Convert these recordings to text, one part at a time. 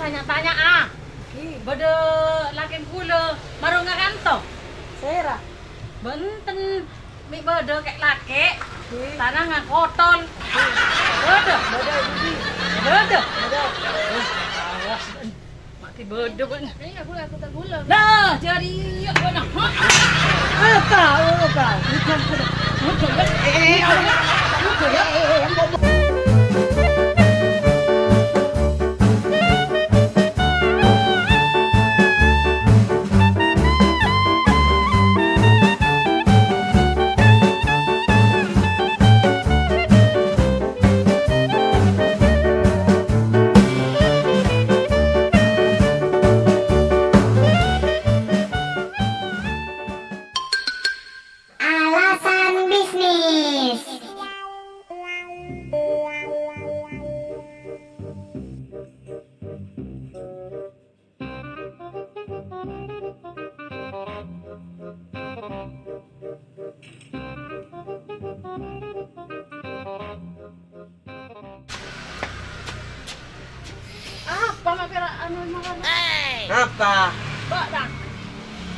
tanya-tanya bede lakin kula baru ngakanto. Sera. Benten mi bede kayak laki. Tanah ngakotol. Bede. Bede. Awas ben. Mati bede ben. Ini aku tak gula. Nah, jadi ya ben. Apa? Bukan. Alasan bisnis. Apa mak kira anu makan? Apa? Bak dah.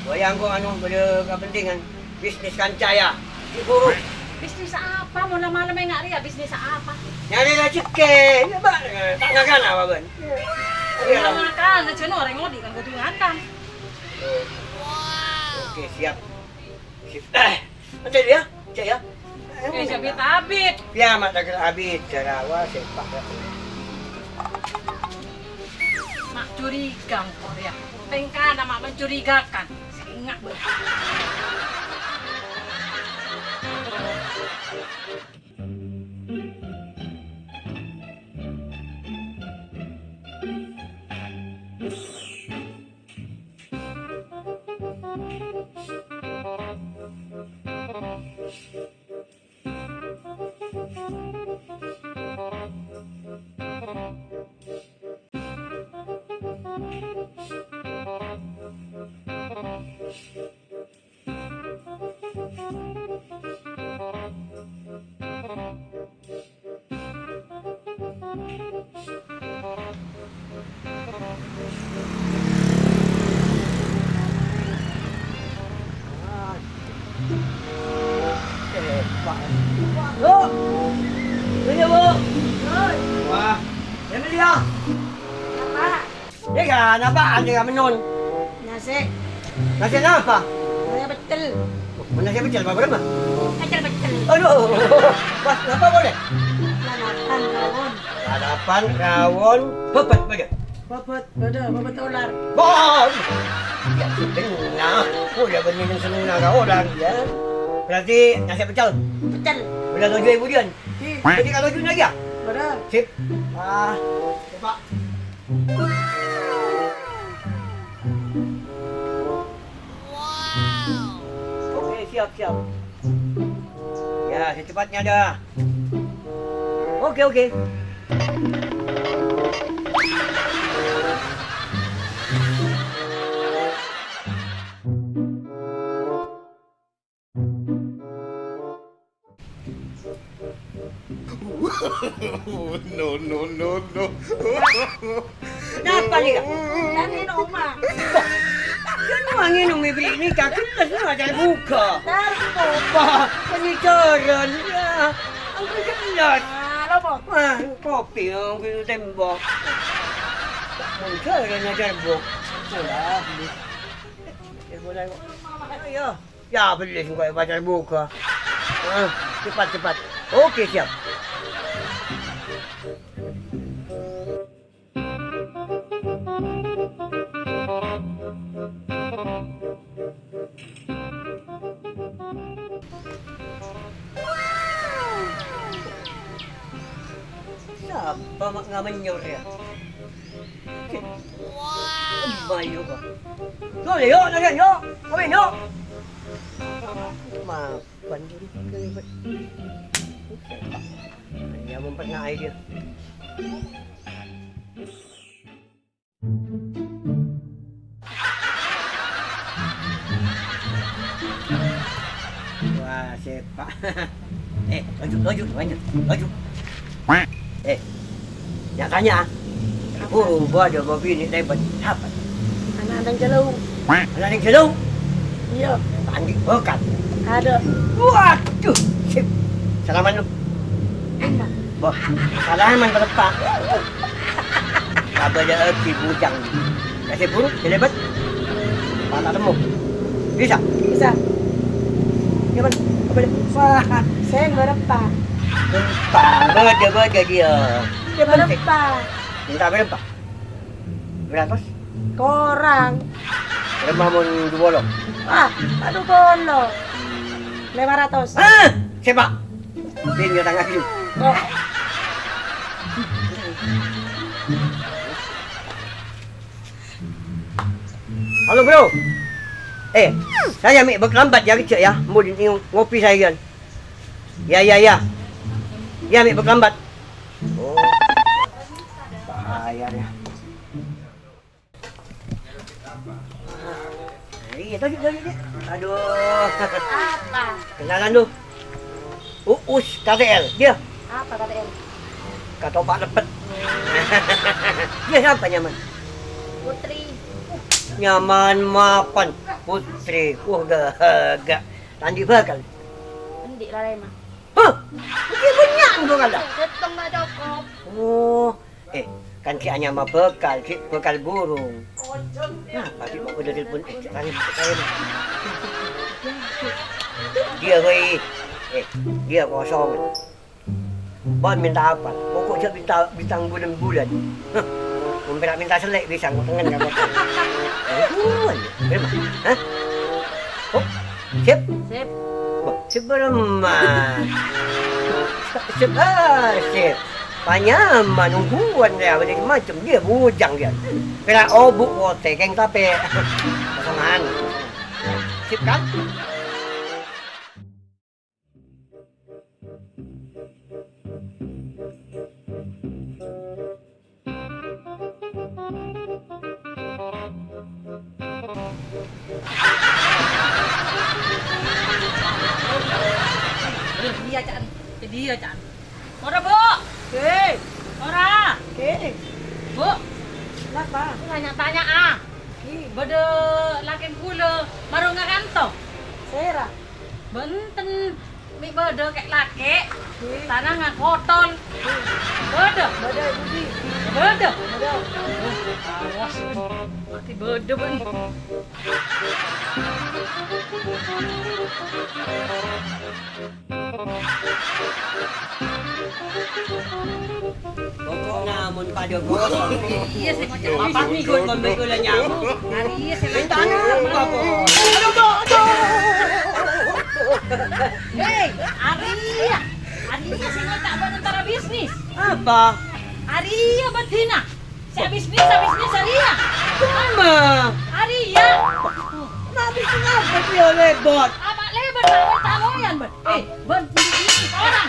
Bayang ko pada kepentingan bisnis kancaya. Buruk. Bisnis apa? Mau malam enggak ria bisnis apa? Nyari lah cike. Ya bak. Tak ngakan apa ben? Enggak makan, nah cenah orang ngodi kan kudu ngakan. Oke, siap. Macam dia? Cek ya. Sabit abit. Ya, mak tak kira habis. Carawa sepak. Mak curiga kok ya. Pengkana mak mencurigakan. Ingat ben. Sepak. Bu. Ini bu. Wah. Yang dia. Apa? Dia kan apaan dia menun? Nasi. Nasi apa? Saya betul. Mana saya betul berapa? Kacang betul. Aduh. Pas apa boleh? Lalapan rawon. Hadapan rawon pepet baga. Babat ular. Bom. Ya dengar. Udah benih yang senang naga orang ya. Berarti nasi pecel. Betul. Udah 7.000 dian. Jadi kalau jual lagi ya? Betul. Sip. Cepat. Oke, siap. Ya, secepatnya dah. Oke. No. Kenapa ni kak? Ini rumah. Kenapa nginum beli ni kak? Kenapa semua dah buka? Terbuka. Penyegaran ya. Angkat jelas. Lobo. Kopi yang kita tembak. Penyegaran yang tembak. Sudah habis. Ya beli semua baca buka. Cepat. Okey, siap. Siapa mak ngamenyor ya? Wow. Bayu ka. Yuk, nagan, yuk. Kawin, yuk. Mapan dulu. Dia mempat nga idea. Wah, sepak. Laju. Nak tanya. Oh, ada babi ni hebat. Apa? Anak dan jelung. Anak yang jelung. Iya, Tandi bekat. ada. Waduh. Sip. Salaman lu. Enak. Boh, salaman berapa? Apa dia si bujang? Kasih buruk, selebat. Mata temu. Bisa? Bisa. Gimana? Apa dia? Wah, saya berapa? Gempa, baca dia. Dia berapa? Minta berapa? Beratus? Korang. Berapa mun dua lo? Ah, aduh bolo. 500. Ah, sepak. Tinggal tangga hidup. Oh, Halo bro. Saya ambil berkelambat ya kecil ya. Mau ngopi saya kan. Ya. Ya ambil berkelambat. Oh. Bahaya dia. Iya tadi. Aduh. apa? Kenalan lu. Uus KTL. Dia. Apa kata El? Kata Pak Lepet. Dia siapa nyaman? Putri. Nyaman mapan. Putri. Gagak. Tandi bakal. Endik lah emang. Hah? Dia banyak tu kan dah. Setong dah cukup. Oh. Kan si hanya mah bekal. Si bekal burung. Nah, pasti mau udah telepon. Cari. Dia wei. Dia kosong. Bon minta apa? Pokoknya minta bintang bulan-bulan. Minta selek bisa ngotengan kan kota. Berapa? Hah? Oh, sip. Sip. Sip berapa? Sip. Panyaman ungguan dia macam dia bujang dia. Kena obuk kote keng tape. Kosongan. Sip kan? Dia Cak. Ora, Bu. Oke. Ora. Oke. Bu, Kenapa? tanya bede lakin kula marung ngakanto. Sera. Benten mi bede kek laki. Tanah ngakoton. Bede. Bada Budi. Bede. Bada. Awas. Mati bede ben. Pokok namun pada gosong. Iya sih macam Apa ikut membeli nyamuk? Hari iya saya Minta apa kok? Aduh. Hei, Arya. Arya sih tak buat antara bisnis. Apa? Arya betina. Saya bisnis Arya. Mama. Arya. Nabi kenapa dia lebot? Apa lebar tak tawayan ben. Ben bisnis orang.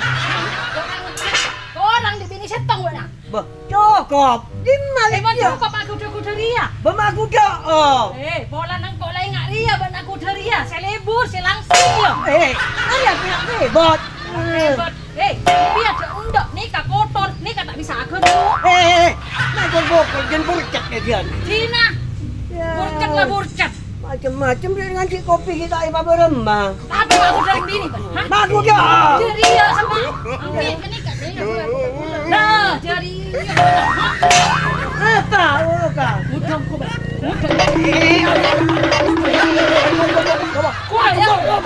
Orang di bini setong ben. Bah, cukup. Di mana Ben dia? cukup aku Ria. Bemaku dah. Oh. Bola nang kok lain ngak Ria ben aku Ria. Saya lebur, saya langsung yo. Ayah pihak lebot. Lebar. Biar dia undok nikah kotor, nikah tak bisa aku dulu. Nak bokok dan burcak dia. Cina. Burcat lah burcat. Macam-macam dia dengan cik kopi kita ipa berembang. Tapi aku dari bini ben. Hah? Baku dah. Dia Ria sama. Ambil ke nikah Ria. Nah, jadi Apa? Apa? udang ko ben. Kuat ya. Op.